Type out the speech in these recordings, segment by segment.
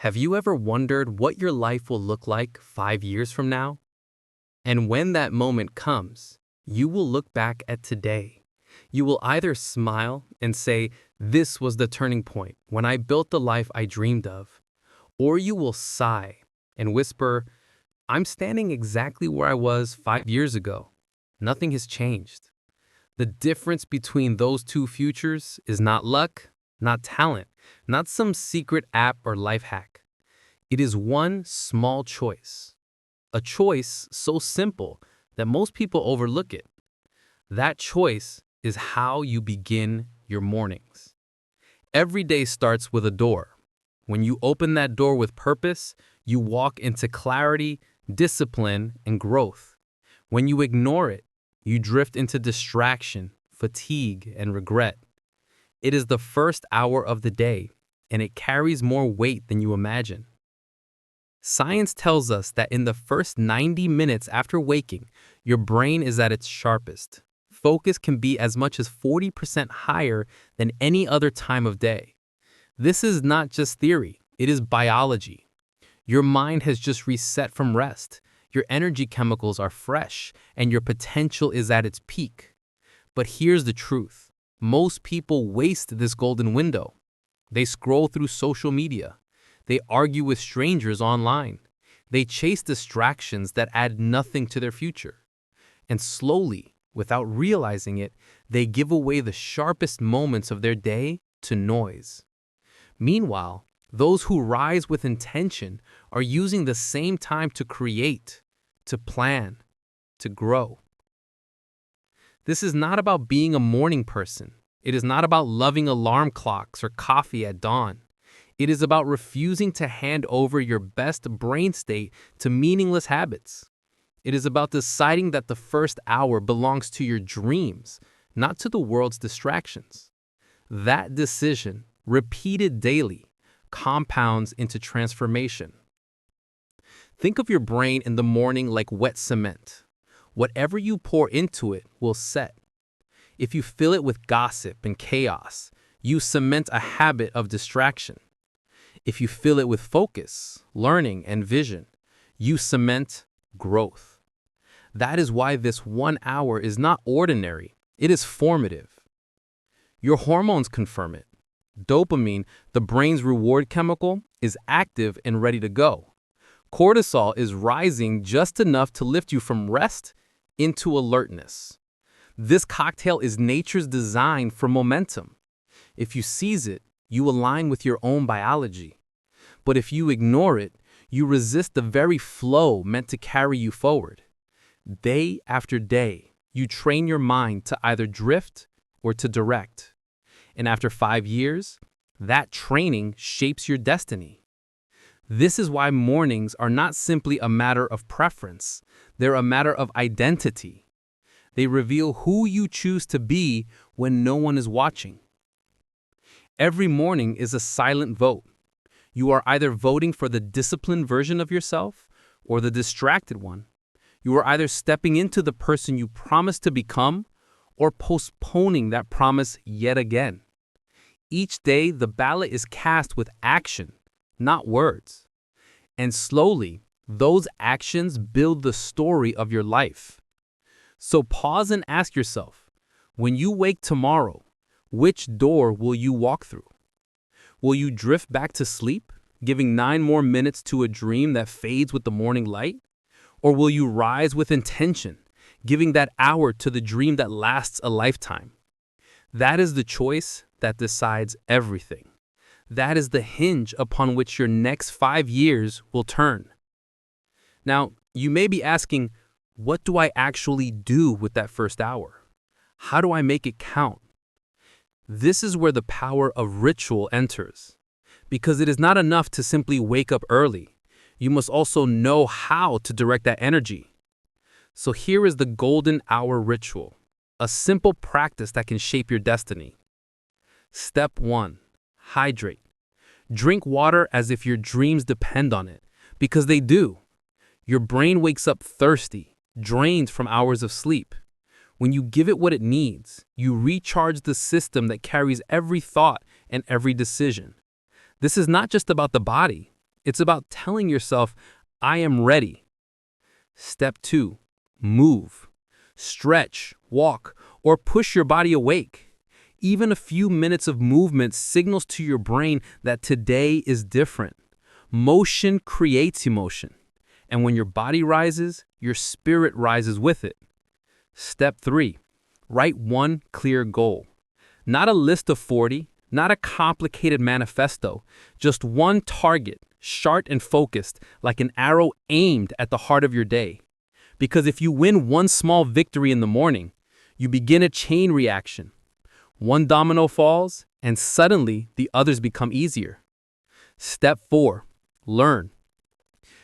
Have you ever wondered what your life will look like 5 years from now? And when that moment comes, you will look back at today. You will either smile and say, "This was the turning point when I built the life I dreamed of," or you will sigh and whisper, "I'm standing exactly where I was 5 years ago. Nothing has changed." The difference between those two futures is not luck, not talent, not some secret app or life hack. It is one small choice. A choice so simple that most people overlook it. That choice is how you begin your mornings. Every day starts with a door. When you open that door with purpose, you walk into clarity, discipline, and growth. When you ignore it, you drift into distraction, fatigue, and regret. It is the first hour of the day, and it carries more weight than you imagine. Science tells us that in the first 90 minutes after waking, your brain is at its sharpest. Focus can be as much as 40% higher than any other time of day. This is not just theory, it is biology. Your mind has just reset from rest. Your energy chemicals are fresh, and your potential is at its peak. But here's the truth. Most people waste this golden window. They scroll through social media. They argue with strangers online. They chase distractions that add nothing to their future. And slowly, without realizing it, they give away the sharpest moments of their day to noise. Meanwhile, those who rise with intention are using the same time to create, to plan, to grow. This is not about being a morning person. It is not about loving alarm clocks or coffee at dawn. It is about refusing to hand over your best brain state to meaningless habits. It is about deciding that the first hour belongs to your dreams, not to the world's distractions. That decision, repeated daily, compounds into transformation. Think of your brain in the morning like wet cement. Whatever you pour into it will set. If you fill it with gossip and chaos, you cement a habit of distraction. If you fill it with focus, learning, and vision, you cement growth. That is why this 1 hour is not ordinary, it is formative. Your hormones confirm it. Dopamine, the brain's reward chemical, is active and ready to go. Cortisol is rising just enough to lift you from rest into alertness. This cocktail is nature's design for momentum. If you seize it, you align with your own biology. But if you ignore it, you resist the very flow meant to carry you forward. Day after day, you train your mind to either drift or to direct. And after 5 years, that training shapes your destiny. This is why mornings are not simply a matter of preference, they're a matter of identity. They reveal who you choose to be when no one is watching. Every morning is a silent vote. You are either voting for the disciplined version of yourself or the distracted one. You are either stepping into the person you promised to become or postponing that promise yet again. Each day, the ballot is cast with action, not words. And slowly, those actions build the story of your life. So pause and ask yourself, when you wake tomorrow, which door will you walk through? Will you drift back to sleep, giving 9 more minutes to a dream that fades with the morning light? Or will you rise with intention, giving that hour to the dream that lasts a lifetime? That is the choice that decides everything. That is the hinge upon which your next 5 years will turn. Now, you may be asking, what do I actually do with that first hour? How do I make it count? This is where the power of ritual enters. Because it is not enough to simply wake up early. You must also know how to direct that energy. So here is the golden hour ritual, a simple practice that can shape your destiny. Step 1. Hydrate. Drink water as if your dreams depend on it, because they do. Your brain wakes up thirsty, drained from hours of sleep. When you give it what it needs, you recharge the system that carries every thought and every decision. This is not just about the body, It's about telling yourself, I am ready. Step 2, move. Stretch, walk, or push your body awake. Even a few minutes of movement signals to your brain that today is different. Motion creates emotion, and when your body rises, your spirit rises with it. Step 3, write one clear goal. Not a list of 40, not a complicated manifesto, just one target, sharp and focused, like an arrow aimed at the heart of your day. Because if you win one small victory in the morning, you begin a chain reaction. One domino falls, and suddenly the others become easier. Step 4, learn.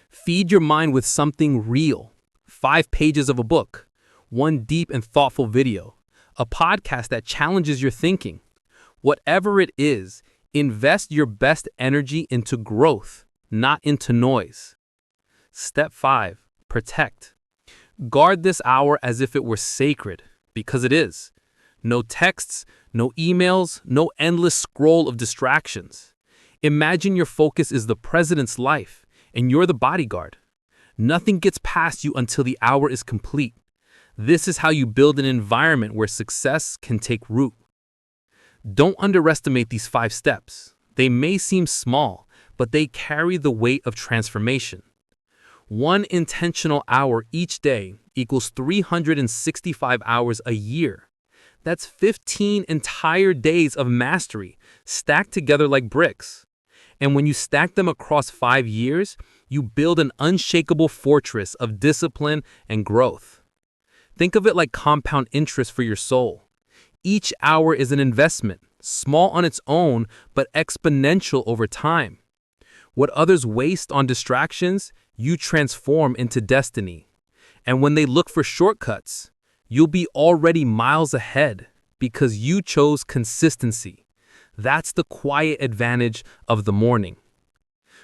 Feed your mind with something real. 5 pages of a book, one deep and thoughtful video, a podcast that challenges your thinking. Whatever it is, invest your best energy into growth, not into noise. Step 5, protect. Guard this hour as if it were sacred, because it is. No texts, no emails, no endless scroll of distractions. Imagine your focus is the president's life, and you're the bodyguard. Nothing gets past you until the hour is complete. This is how you build an environment where success can take root. Don't underestimate these 5 steps. They may seem small, but they carry the weight of transformation. One intentional hour each day equals 365 hours a year. That's 15 entire days of mastery stacked together like bricks. And when you stack them across 5 years, you build an unshakable fortress of discipline and growth. Think of it like compound interest for your soul. Each hour is an investment, small on its own, but exponential over time. What others waste on distractions, you transform into destiny. And when they look for shortcuts, you'll be already miles ahead because you chose consistency. That's the quiet advantage of the morning.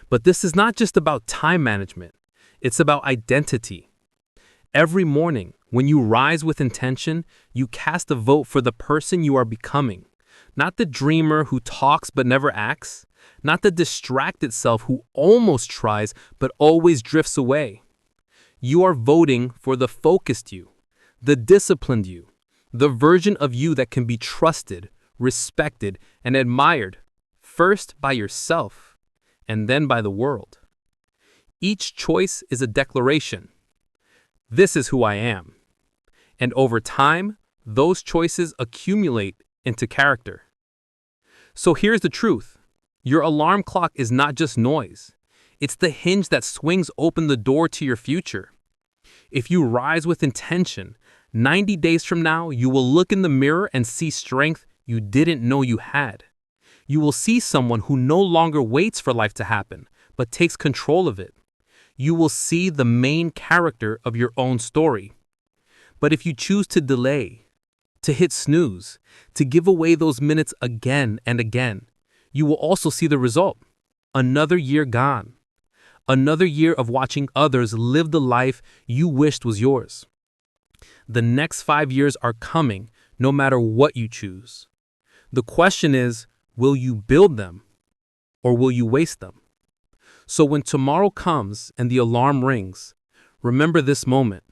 But this is not just about time management. It's about identity. Every morning, when you rise with intention, you cast a vote for the person you are becoming. Not the dreamer who talks but never acts. Not the distracted self who almost tries but always drifts away. You are voting for the focused you, the disciplined you, the version of you that can be trusted, respected, and admired, first by yourself, and then by the world. Each choice is a declaration. This is who I am. And over time, those choices accumulate into character. So here's the truth. Your alarm clock is not just noise. It's the hinge that swings open the door to your future. If you rise with intention, 90 days from now, you will look in the mirror and see strength you didn't know you had. You will see someone who no longer waits for life to happen, but takes control of it. You will see the main character of your own story. But if you choose to delay, to hit snooze, to give away those minutes again and again, you will also see the result. Another year gone. Another year of watching others live the life you wished was yours. The next 5 years are coming, no matter what you choose. The question is, will you build them or will you waste them? So when tomorrow comes and the alarm rings, remember this moment.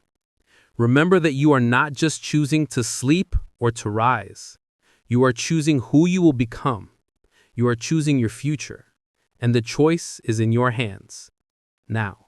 Remember that you are not just choosing to sleep or to rise. You are choosing who you will become. You are choosing your future. And the choice is in your hands. Now.